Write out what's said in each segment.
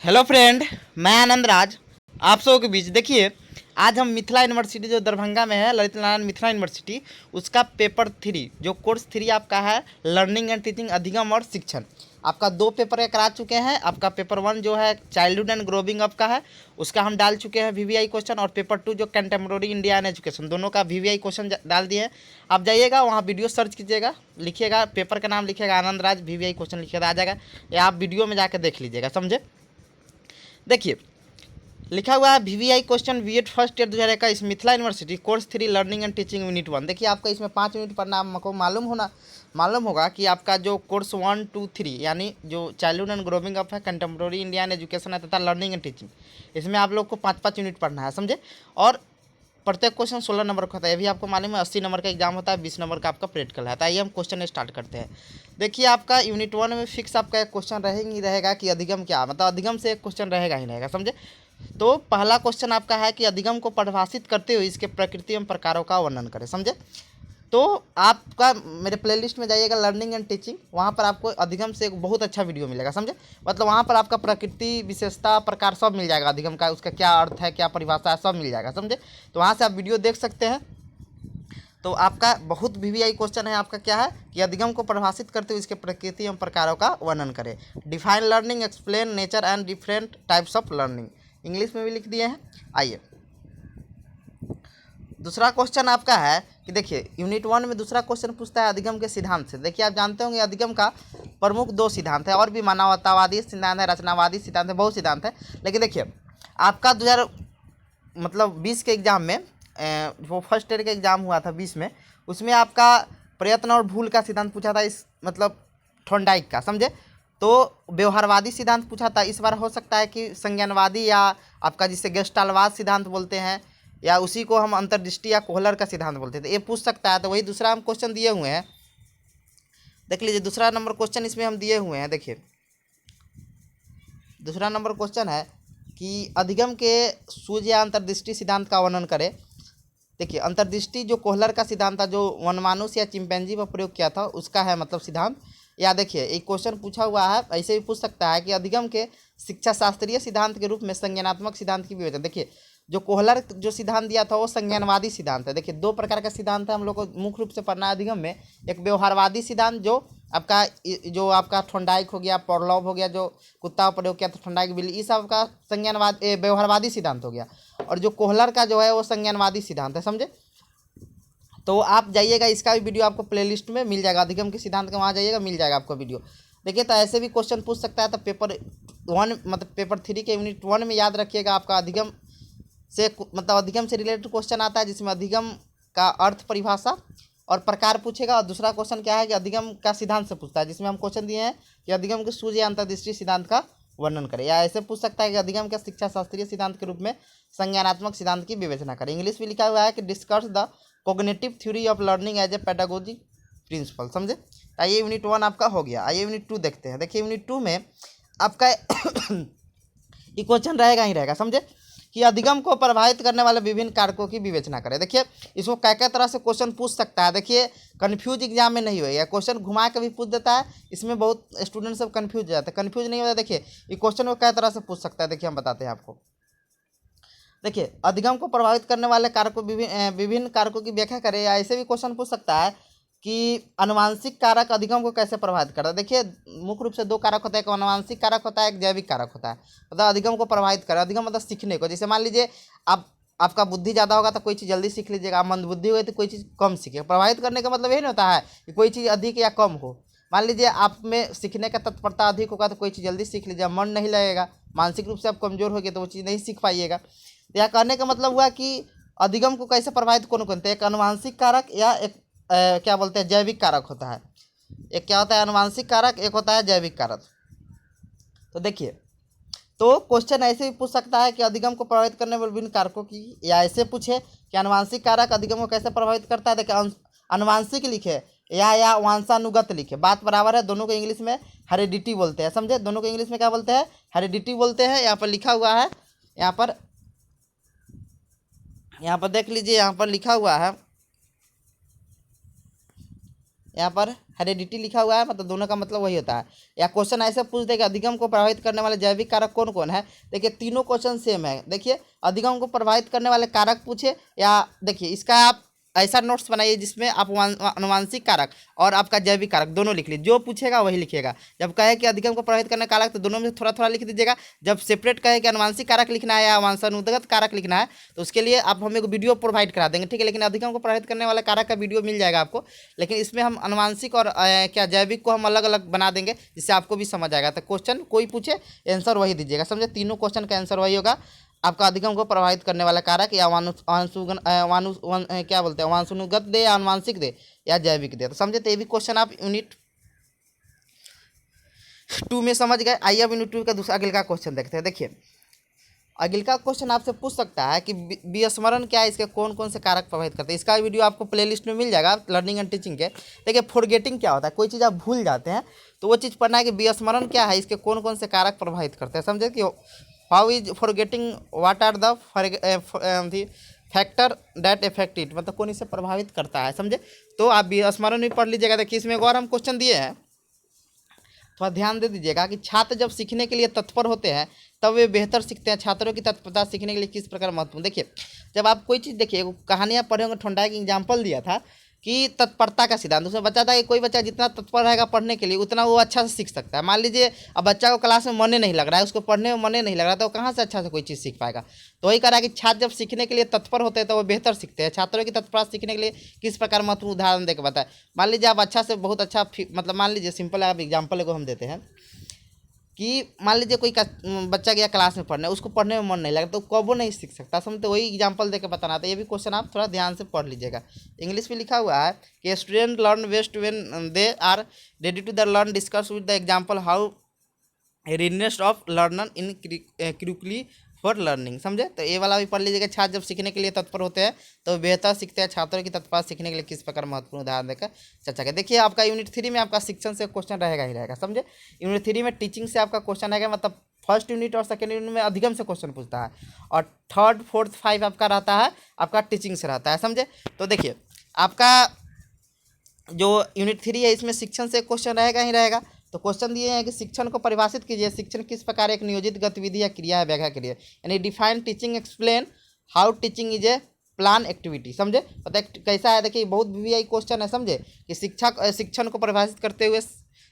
Hello friend, मैं आनंद राज आप सबों के बीच। देखिए, आज हम मिथिला यूनिवर्सिटी जो दरभंगा में है, ललित नारायण मिथिला यूनिवर्सिटी, उसका पेपर 3 जो कोर्स 3 आपका है लर्निंग एंड टीचिंग अधिगम और शिक्षण, आपका 2 पेपर करा चुके हैं। आपका पेपर 1 जो है चाइल्डहुड एंड ग्रोविंग अप का है, उसका हम डाल चुके हैं वीवीआई क्वेश्चन, और पेपर 2 जो कंटेम्प्रोरी इंडिया एंड एजुकेशन, दोनों का वीवीआई क्वेश्चन डाल दिए हैं। आप जाइएगा वहाँ वीडियो सर्च कीजिएगा, लिखिएगा पेपर का नाम, लिखिएगा आनंद राज वीवीआई क्वेश्चन लिखिएगा, आ जाएगा, या आप वीडियो में जाकर देख लीजिएगा, समझे। देखिए, लिखा हुआ है VVI question BEd first year 2021 Mithila university course 3 learning and teaching unit 1। देखिए, आपका इसमें 5 यूनिट पढ़ना आपको मालूम होगा कि आपका जो कोर्स 1, 2, 3 यानी जो चाइल्डहुड एंड ग्रोविंग अप है, कंटेम्प्रोरी इंडियन एजुकेशन है तथा लर्निंग एंड टीचिंग, इसमें आप लोग को 5-5 यूनिट पढ़ना है, समझे। और प्रत्येक क्वेश्चन 16 नंबर का होता है, ये भी आपको मालूम है। 80 नंबर का एग्जाम होता है, 20 नंबर का आपका प्रैक्टिकल है। तो आइए हम क्वेश्चन स्टार्ट करते हैं। देखिए, आपका यूनिट 1 में फिक्स आपका एक क्वेश्चन रहेगा कि अधिगम क्या, मतलब अधिगम से एक क्वेश्चन रहेगा ही रहेगा, समझे। तो पहला क्वेश्चन आपका है कि अधिगम को परिभाषित करते हुए इसके प्रकृति एवं प्रकारों का वर्णन करें, समझे। तो आपका मेरे प्लेलिस्ट में जाइएगा लर्निंग एंड टीचिंग, वहाँ पर आपको अधिगम से एक बहुत अच्छा वीडियो मिलेगा, समझे। मतलब वहाँ पर आपका प्रकृति, विशेषता, प्रकार सब मिल जाएगा अधिगम का, उसका क्या अर्थ है, क्या परिभाषा है, सब मिल जाएगा, समझे। तो वहाँ से आप वीडियो देख सकते हैं। तो आपका बहुत वीवीआई क्वेश्चन है, आपका क्या है कि अधिगम को परिभाषित करते हुए इसके प्रकृति एवं प्रकारों का वर्णन करें। Define learning, explain nature and different types of learning, English में भी लिख दिए हैं। आइए, दूसरा क्वेश्चन आपका है कि देखिए, यूनिट 1 में दूसरा क्वेश्चन पूछता है अधिगम के सिद्धांत से। देखिए, आप जानते होंगे अधिगम का प्रमुख 2 सिद्धांत है, और भी मानवतावादी सिद्धांत है, रचनावादी सिद्धांत है, बहुत सिद्धांत है। लेकिन देखिए, आपका 2020 के एग्ज़ाम में वो फर्स्ट ईयर का एग्ज़ाम हुआ था 20 में, उसमें आपका प्रयत्न और भूल का सिद्धांत पूछा था, इस मतलब थॉर्नडाइक का, समझे। तो व्यवहारवादी सिद्धांत पूछा था। इस बार हो सकता है कि संज्ञानवादी, या आपका जिसे गेस्टालवाद सिद्धांत बोलते हैं, या उसी को हम अंतर्दृष्टि या कोहलर का सिद्धांत बोलते थे, ये पूछ सकता है। तो वही दूसरा हम क्वेश्चन दिए हुए हैं, देख लीजिए। दूसरा नंबर क्वेश्चन इसमें हम दिए हुए हैं। देखिए, दूसरा नंबर क्वेश्चन है कि अधिगम के सूझ या अंतर्दृष्टि सिद्धांत का वर्णन करें। देखिए, अंतर्दृष्टि जो कोहलर का सिद्धांत था, जो वनमानुष या चिंपैंजी पर प्रयोग किया था, उसका है मतलब सिद्धांत। या देखिए, एक क्वेश्चन पूछा हुआ है, ऐसे भी पूछ सकता है कि अधिगम के शिक्षा शास्त्रीय सिद्धांत के रूप में संज्ञानात्मक सिद्धांत की विवेचना। देखिए, जो कोहलर जो सिद्धांत दिया था वो संज्ञानवादी सिद्धांत है। देखिए, 2 प्रकार का सिद्धांत है, हम लोग को मुख्य रूप से पढ़ना है अधिगम में। एक व्यवहारवादी सिद्धांत, जो आपका थॉर्नडाइक हो गया, पॉवलोव हो गया, जो कुत्ता का प्रयोग किया था, थॉर्नडाइक बिल्ली, ये सब का व्यवहारवादी सिद्धांत हो गया। और जो कोहलर का जो है वो संज्ञानवादी सिद्धांत है, समझे। तो आप जाइएगा, इसका भी वीडियो आपको प्लेलिस्ट में मिल जाएगा, अधिगम के सिद्धांत का, वहाँ जाइएगा, मिल जाएगा आपको वीडियो। देखिए, तो ऐसे भी क्वेश्चन पूछ सकता है। तो पेपर 1 मतलब पेपर 3 के यूनिट 1 में याद रखिएगा, आपका अधिगम से मतलब अधिगम से रिलेटेड क्वेश्चन आता है, जिसमें अधिगम का अर्थ, परिभाषा और प्रकार पूछेगा। और दूसरा क्वेश्चन क्या है कि अधिगम का सिद्धांत से पूछता है, जिसमें हम क्वेश्चन दिए हैं कि अधिगम के सूझ या अंतर्दृष्टि सिद्धांत का वर्णन करें। या ऐसे पूछ सकता है कि अधिगम के शिक्षा शास्त्रीय सिद्धांत के रूप में संज्ञानात्मक सिद्धांत की विवेचना करें। इंग्लिश में लिखा हुआ है कि discuss the cognitive theory of learning as a pedagogy principle, समझे। आइए, यूनिट 1 आपका हो गया। आइए यूनिट 2 देखते हैं। देखिए, यूनिट 2 में आपका ये क्वेश्चन रहेगा ही रहेगा, समझे, कि अधिगम को प्रभावित करने वाले विभिन्न कारकों की विवेचना करें। देखिए, इसको क्या तरह से क्वेश्चन पूछ सकता है। देखिए, कन्फ्यूज एग्जाम में नहीं होएगा, क्वेश्चन घुमा के भी पूछ देता है, इसमें बहुत स्टूडेंट सब कन्फ्यूज हो जाते हैं, कन्फ्यूज नहीं होता। देखिए, ये क्वेश्चन को क्या तरह से पूछ सकता है, देखिए हम बताते हैं आपको। देखिए, अधिगम को प्रभावित करने वाले कारकों, विभिन्न कारकों की व्याख्या करें। या ऐसे भी क्वेश्चन पूछ सकता है कि अनुवांशिक कारक अधिगम को कैसे प्रभावित करता है। देखिए, मुख्य रूप से 2 कारक होता है, एक अनुवांशिक कारक होता है, एक जैविक कारक होता है। मतलब अधिगम को प्रभावित करे, अधिगम मतलब सीखने को। जैसे मान लीजिए, आपका बुद्धि ज़्यादा होगा तो कोई चीज़ जल्दी सीख लीजिएगा, आप मंदबुद्धि हुए तो कोई चीज़ कम सीखे। प्रभावित करने का मतलब यही नहीं होता है कि कोई चीज़ अधिक या कम हो। मान लीजिए, आप में सीखने का तत्परता अधिक होगा तो कोई चीज़ जल्दी सीख लीजिए, मन नहीं लगेगा। मानसिक रूप से आप कमजोर हो गए तो वो चीज़ नहीं सीख पाइएगा। तो यह कहने का मतलब हुआ कि अधिगम को कैसे प्रभावित कौन करते हैं, एक अनुवांशिक कारक या एक क्या बोलते हैं, जैविक कारक होता है। एक क्या होता है, अनुवांशिक कारक, एक होता है जैविक कारक। तो देखिए, तो क्वेश्चन ऐसे भी पूछ सकता है कि अधिगम को प्रभावित करने वाले विभिन्न कारकों की, या ऐसे पूछे कि अनुवांशिक कारक अधिगम को कैसे प्रभावित करता है। देखिए, अनुवांशिक लिखे या वंशानुगत लिखे, बात बराबर है। दोनों को इंग्लिश में हेरिडिटी बोलते हैं, समझे। दोनों को इंग्लिश में क्या बोलते हैं, हेरिडिटी बोलते हैं। यहाँ पर लिखा हुआ है, यहाँ पर देख लीजिए, यहाँ पर लिखा हुआ है यहाँ पर हेरेडिटी लिखा हुआ है, मतलब दोनों का मतलब वही होता है। या क्वेश्चन ऐसे पूछ दे कि अधिगम को प्रभावित करने वाले जैविक कारक कौन कौन है। देखिए तीनों क्वेश्चन सेम है। देखिए अधिगम को प्रभावित करने वाले कारक पूछे, या देखिए इसका आप ऐसा नोट्स बनाइए जिसमें आप अनुवांशिक कारक और आपका जैविक कारक दोनों लिख लीजिए, जो पूछेगा वही लिखिएगा। जब कहे कि अधिगम को प्रभावित करने कारक तो दोनों में से थोड़ा थोड़ा लिख दीजिएगा। जब सेपरेट कहे कि अनुवांशिक कारक लिखना है या वंशानुगत कारक लिखना है तो उसके लिए आप हमें वीडियो प्रोवाइड करा देंगे, ठीक है। लेकिन अधिगम को प्रभावित करने वाला कारक का वीडियो मिल जाएगा आपको, लेकिन इसमें हम अनुवांशिक और क्या जैविक को हम अलग अलग बना देंगे जिससे आपको भी समझ आएगा। तो क्वेश्चन कोई पूछे आंसर वही दीजिएगा, समझे। तीनों क्वेश्चन का आंसर वही होगा। आपका अधिगम को प्रभावित करने वाला कारक या क्या बोलते हैं, वांशानुगत दे या अनुवांशिक दे या जैविक दे, तो समझे। तो ये भी क्वेश्चन आप यूनिट 2 में समझ गए। आइए अब यूनिट 2 का दूसरा अगले का क्वेश्चन देखते हैं। देखिए अगले का क्वेश्चन आपसे पूछ सकता है कि विस्मरण क्या है, इसके कौन कौन से कारक प्रभावित करते हैं। इसका वीडियो आपको प्लेलिस्ट में मिल जाएगा लर्निंग एंड टीचिंग के। देखिए फॉरगेटिंग क्या होता है, कोई चीज़ आप भूल जाते हैं तो वो चीज़ पढ़ना है कि विस्मरण क्या है, इसके कौन कौन से कारक प्रभावित करते हैं, समझे। कि how is forgetting, what are the factor that affect it, मतलब कौन इसे प्रभावित करता है, समझे। तो आप विस्मरण भी पढ़ लीजिएगा। देखिए इसमें एक और हम क्वेश्चन दिए हैं, थोड़ा ध्यान दे दीजिएगा कि छात्र जब सीखने के लिए तत्पर होते हैं तब वे बेहतर सीखते हैं। छात्रों की तत्परता सीखने के लिए किस प्रकार महत्वपूर्ण। देखिए जब आप कोई चीज़, देखिए कहानियाँ पढ़े होंगे, ठंडा की एग्जाम्पल दिया था कि तत्परता का सिद्धांत, उसमें बच्चा था कि कोई बच्चा जितना तत्पर रहेगा पढ़ने के लिए उतना वो अच्छा से सीख सकता है। मान लीजिए अब बच्चा को क्लास में मन नहीं लग रहा है, उसको पढ़ने में मन नहीं लग रहा है, तो कहाँ से अच्छा से कोई चीज़ सीख पाएगा। तो वही कह रहा है कि छात्र जब सीखने के लिए तत्पर होते हैं तो वो बेहतर सीखते हैं। छात्रों की तत्परता सीखने के लिए किस प्रकार महत्वपूर्ण, उदाहरण देकर बताए। मान लीजिए आप अच्छा से बहुत अच्छा, मतलब मान लीजिए सिंपल आप एग्जाम्पल को हम देते हैं कि मान लीजिए कोई बच्चा गया क्लास में पढ़ने, उसको पढ़ने में मन नहीं लगा तो कबो नहीं सीख सकता, समझते। वही एग्जांपल देकर बताना था। ये भी क्वेश्चन आप थोड़ा ध्यान से पढ़ लीजिएगा। इंग्लिश में लिखा हुआ है कि student learn best when they are ready to the learn, discuss with the example how readiness of learner in quickly for learning, समझे। तो ये वाला भी पढ़ लीजिएगा। छात्र जब सीखने के लिए तत्पर होते हैं तो बेहतर सीखते हैं। छात्रों की तत्परता सीखने के लिए किस प्रकार महत्वपूर्ण, उदाहरण देकर चर्चा करें। देखिए आपका यूनिट 3 में आपका शिक्षण से क्वेश्चन रहेगा ही रहेगा, समझे। यूनिट 3 में टीचिंग से आपका क्वेश्चन रहेगा, मतलब फर्स्ट यूनिट और सेकेंड यूनिट में अधिगम से क्वेश्चन पूछता है, और थर्ड फोर्थ 5 आपका रहता है आपका टीचिंग से रहता है, समझे। तो देखिए आपका जो यूनिट 3 है इसमें शिक्षण से क्वेश्चन रहेगा ही रहेगा। तो क्वेश्चन दिए हैं कि शिक्षण को परिभाषित कीजिए। शिक्षण किस प्रकार एक नियोजित गतिविधि या क्रिया है, व्याख्या करिए। यानी define teaching, explain how teaching is a plan activity, समझे। पता कैसा है, देखिए बहुत वीवीआई क्वेश्चन है, समझे। कि शिक्षण को परिभाषित करते हुए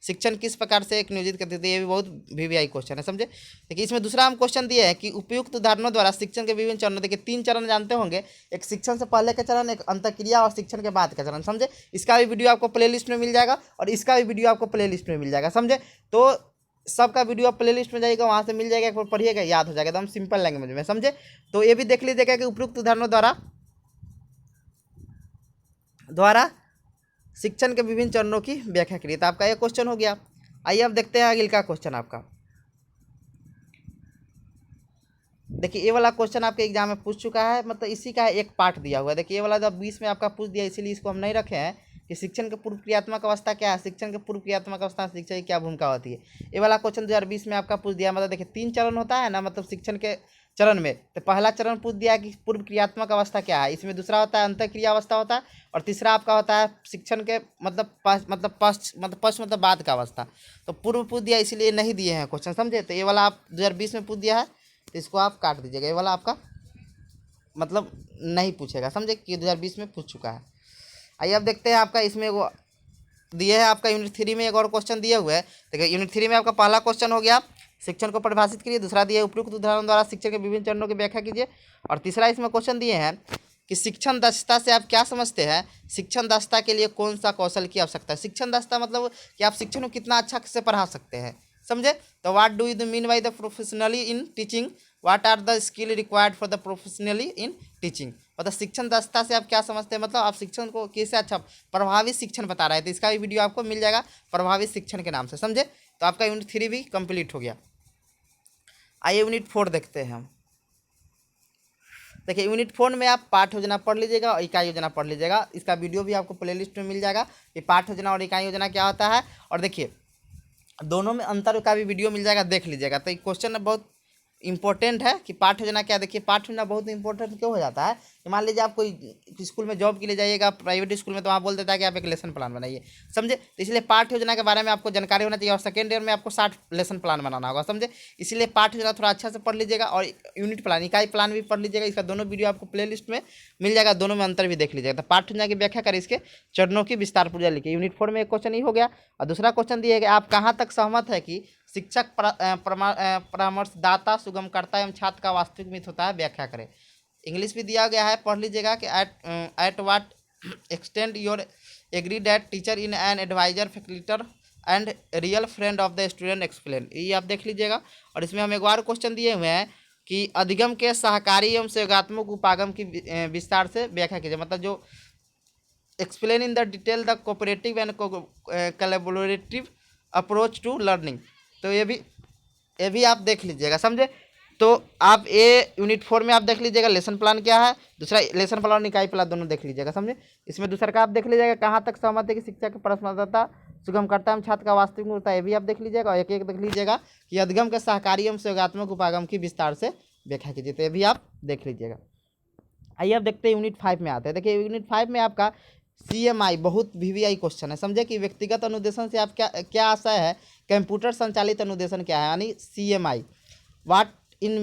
शिक्षण किस प्रकार से एक नियोजित करते थे, ये भी बहुत वीवीआई क्वेश्चन है, समझे। देखिए इसमें दूसरा हम क्वेश्चन दिए हैं कि उपयुक्त उदाहरणों द्वारा शिक्षण के विभिन्न चरणों, देखिए 3 चरण जानते होंगे, एक शिक्षण से पहले का चरण, एक अंतःक्रिया और शिक्षण के बाद का चरण, समझे। इसका भी वीडियो आपको प्लेलिस्ट में मिल जाएगा और इसका भी वीडियो आपको प्लेलिस्ट में मिल जाएगा, समझे। तो सबका वीडियो आप प्लेलिस्ट में जाएगा, वहाँ से मिल जाएगा, एक बार पढ़िएगा, याद हो जाएगा एकदम सिंपल लैंग्वेज में, समझे। तो ये भी देख लीजिएगा कि उपयुक्त उदाहरणों द्वारा शिक्षण के विभिन्न चरणों की व्याख्या करिए। तो आपका ये क्वेश्चन हो गया। आइए अब देखते हैं अगले का क्वेश्चन आपका। देखिए ये वाला क्वेश्चन आपके एग्जाम में पूछ चुका है, मतलब इसी का एक पार्ट दिया हुआ है। देखिए ये वाला जब 20 में आपका पूछ दिया, इसीलिए इसको हम नहीं रखे हैं कि शिक्षण के पूर्व क्रियात्मक अवस्था क्या है, शिक्षण के पूर्व क्रियात्मक अवस्था शिक्षा की क्या भूमिका होती है। ये वाला क्वेश्चन 2020 में आपका पूछ दिया, मतलब देखिए 3 चरण होता है ना, मतलब शिक्षण के चरण में। तो पहला चरण पूछ दिया कि पूर्व क्रियात्मक अवस्था क्या है, इसमें दूसरा होता है अंतःक्रिया अवस्था होता है, और तीसरा आपका होता है शिक्षण के मतलब पश्च मतलब बाद का अवस्था। तो पूर्व पूछ दिया इसीलिए नहीं दिए हैं क्वेश्चन, समझे। तो ये वाला आप 2020 में पूछ दिया है तो इसको आप काट दीजिएगा, ये वाला आपका मतलब नहीं पूछेगा, समझे कि 2020 में पूछ चुका है। आइए अब देखते हैं आपका इसमें वो दिए है आपका यूनिट 3 में एक और क्वेश्चन दिए हुए हैं। देखिए यूनिट 3 में आपका पहला क्वेश्चन हो गया शिक्षण को परिभाषित करिए, दूसरा दिया उपयुक्त उदाहरण द्वारा शिक्षण के विभिन्न चरणों की व्याख्या कीजिए, और तीसरा इसमें क्वेश्चन दिए हैं कि शिक्षण दक्षता से आप क्या समझते हैं, शिक्षण दक्षता के लिए कौन सा कौशल की आवश्यकता है। शिक्षण दक्षता मतलब कि आप शिक्षण को कितना अच्छा से पढ़ा सकते हैं, समझे। तो what do you mean by the professionally in teaching, what are the skill required for the professionally in teaching, मतलब शिक्षण दक्षता से आप क्या समझते हैं, मतलब आप शिक्षण को कैसे अच्छा प्रभावी शिक्षण बता रहे थे। इसका भी वीडियो आपको मिल जाएगा प्रभावी शिक्षण के नाम से, समझे। तो आपका यूनिट 3 भी कंप्लीट हो गया। आइए यूनिट 4 देखते हैं हम। देखिए यूनिट 4 में आप पाठ योजना पढ़ लीजिएगा और इकाई योजना पढ़ लीजिएगा। इसका वीडियो भी आपको प्लेलिस्ट में मिल जाएगा कि पाठ योजना और इकाई योजना क्या होता है, और देखिए दोनों में अंतर का भी वीडियो मिल जाएगा, देख लीजिएगा। तो क्वेश्चन बहुत इम्पोर्टेंट है कि पाठ योजना क्या, देखिए पाठ योजना बहुत इंपॉर्टेंट क्यों हो जाता है कि मान लीजिए आप कोई स्कूल में जॉब के लिए जाइएगा, प्राइवेट स्कूल में, तो वहाँ बोल देता है कि आप एक लेसन प्लान बनाइए, समझे। तो इसलिए पाठ योजना के बारे में आपको जानकारी होना चाहिए, और सेकेंड ईयर में आपको 60 लेसन प्लान बनाना होगा, समझे। इसलिए पाठ योजना थोड़ा अच्छा से पढ़ लीजिएगा, और यूनिट प्लान, इकाई प्लान भी पढ़ लीजिएगा। इसका दोनों वीडियो आपको प्ले लिस्ट में मिल जाएगा, दोनों में अंतर भी देख लीजिएगा। तो पाठ योजना की व्याख्या करें, इसके चरणों की विस्तार पूर्वक लिखिए। यूनिट 4 में एक क्वेश्चन ही हो गया, और दूसरा क्वेश्चन दिया गया, आप कहाँ तक सहमत है कि शिक्षक परामर्शदाता सुगमकर्ता एवं छात्र का वास्तविक मित्र होता है, व्याख्या करें। इंग्लिश भी दिया गया है, पढ़ लीजिएगा कि at what extend your agree that teacher in an advisor facilitator and real friend of the student explain, ये आप देख लीजिएगा। और इसमें हम एक बार क्वेश्चन दिए हुए हैं कि अधिगम के सहकारी एवं सहयोगात्मक उपागम की विस्तार से व्याख्या कीजिए, मतलब जो explain in the detail the cooperative and collaborative approach to learning, तो ये भी आप देख लीजिएगा, समझे। तो आप ये यूनिट 4 में आप देख लीजिएगा लेसन प्लान क्या है, दूसरा लेसन प्लान और इकाई प्लान दोनों देख लीजिएगा, समझे। इसमें दूसरा का आप देख लीजिएगा, कहाँ तक सहमत है कि शिक्षा के परामर्शदाता सुगमकर्ता एवं छात्र का वास्तविक मित्र होता है, ये भी आप देख लीजिएगा। और एक एक देख लीजिएगा कि अधिगम के सहकारी एवं सहयोगात्मक उपागम की विस्तार से व्याख्या कीजिए, तो ये भी आप देख लीजिएगा। आइए अब देखते हैं यूनिट 5 में आते हैं। देखिए यूनिट 5 में आपका CMI बहुत VVI क्वेश्चन है, समझे कि व्यक्तिगत अनुदेशन से आप क्या आशय है, कंप्यूटर संचालित अनुदेशन क्या है, यानी CMI। What in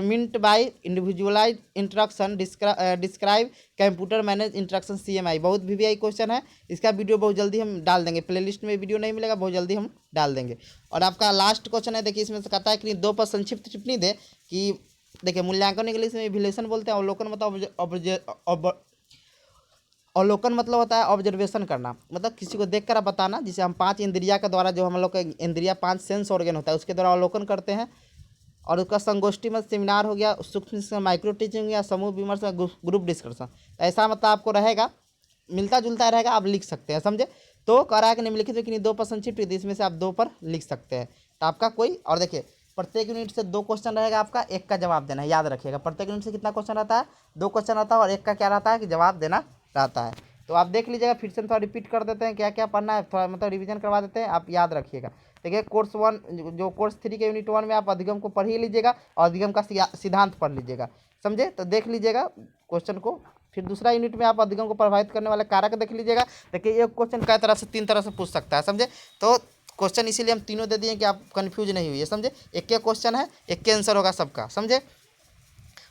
meant by individualise instruction describe computer manage instruction, CMI बहुत VVI क्वेश्चन है। इसका वीडियो बहुत जल्दी हम डाल देंगे, प्लेलिस्ट में वीडियो नहीं मिलेगा, बहुत जल्दी हम डाल देंगे। और आपका लास्ट क्वेश्चन है, देखिए इसमें से कहता है कि 2 पर संक्षिप्त टिप्पणी दे कि, देखिए मूल्यांकन के लिए इसमें इवैल्यूएशन बोलते हैं, अवलोकन मतलब अवलोकन मतलब होता है ऑब्जर्वेशन करना, मतलब किसी को देखकर आप बताना, जिसे हम 5 इंद्रिया के द्वारा, जो हम लोग का इंद्रिया 5 सेंस ऑर्गन होता है, उसके द्वारा अवलोकन करते हैं। और उसका संगोष्ठी में सेमिनार हो गया, सूक्ष्म माइक्रो टीचिंग या समूह विमर्श, ग्रुप डिस्कशन, ऐसा मतलब आपको रहेगा, मिलता जुलता रहेगा, आप लिख सकते हैं, समझे। तो कह रहा है कि निम्नलिखित में 2 पर संक्षिप्त, इसमें से आप 2 पर लिख सकते हैं, तो आपका कोई, और देखिए प्रत्येक यूनिट से 2 क्वेश्चन रहेगा, आपका एक का जवाब देना है, याद रखिएगा। प्रत्येक यूनिट से कितना क्वेश्चन रहता है, 2 क्वेश्चन रहता है, और एक का क्या रहता है कि जवाब देना रहता है। तो आप देख लीजिएगा, फिर से थोड़ा रिपीट कर देते हैं क्या क्या पढ़ना है, थोड़ा मतलब रिवीजन करवा देते हैं, आप याद रखिएगा। देखिए कोर्स 1 जो कोर्स 3 के यूनिट 1 में आप अधिगम को पढ़ ही लीजिएगा, और अधिगम का सिद्धांत पढ़ लीजिएगा, समझे। तो देख लीजिएगा क्वेश्चन को। फिर दूसरा यूनिट में आप अधिगम को प्रभावित करने वाले कारक देख लीजिएगा। देखिए एक क्वेश्चन कई तरह से 3 तरह से पूछ सकता है, समझे। तो क्वेश्चन इसीलिए हम तीनों दे दिए कि आप कन्फ्यूज नहीं हुई है, समझे। एक के क्वेश्चन है, एक के आंसर होगा सबका, समझे।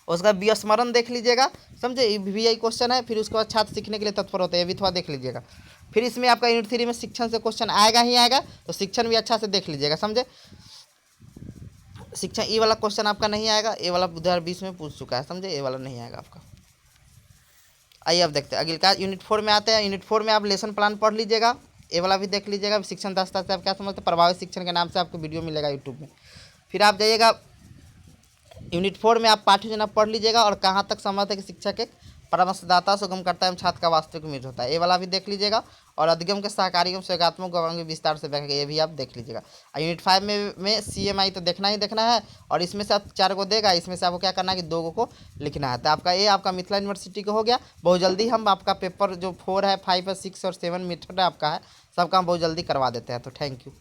उसका विस्मरण देख लीजिएगा, समझे, VVI क्वेश्चन है। फिर उसके बाद छात्र सीखने के लिए तत्पर होते हैं, ये भी थोड़ा देख लीजिएगा। फिर इसमें आपका यूनिट 3 में शिक्षण से क्वेश्चन आएगा ही आएगा, तो शिक्षण भी अच्छा से देख लीजिएगा, समझे। शिक्षण ये वाला क्वेश्चन आपका नहीं आएगा, ये वाला 2020 में पूछ चुका है, समझे, ये वाला नहीं आएगा आपका। आइए अब देखते हैं अगले का यूनिट 4 में आते हैं। यूनिट 4 में आप लेसन प्लान पढ़ लीजिएगा, ये वाला भी देख लीजिएगा। शिक्षण दस्ता से आप क्या समझते हैं, प्रभावित शिक्षण के नाम से आपको वीडियो मिलेगा यूट्यूब में। फिर आप जाइएगा यूनिट 4 में आप पाठ्य योजना पढ़ लीजिएगा, और कहाँ तक सहमत है कि शिक्षक एक परामर्शदाता सुगमकर्ता एवं छात्र का वास्तविक मित्र होता है, ये वाला भी देख लीजिएगा। और अधिगम के सहकारी एवं सहयोगात्मक उपागम की विस्तार से व्याख्या, ये भी आप देख लीजिएगा। यूनिट 5 में CMI तो देखना ही देखना है, और इसमें से आप 4 को देगा, इसमें से आपको क्या करना है कि 2 को लिखना है। तो आपका ये आपका मिथिला यूनिवर्सिटी का हो गया। बहुत जल्दी हम आपका पेपर जो 4 है, 5 है, 6 और 7 मेथड है आपका है, सबका हम बहुत जल्दी करवा देते हैं। तो थैंक यू।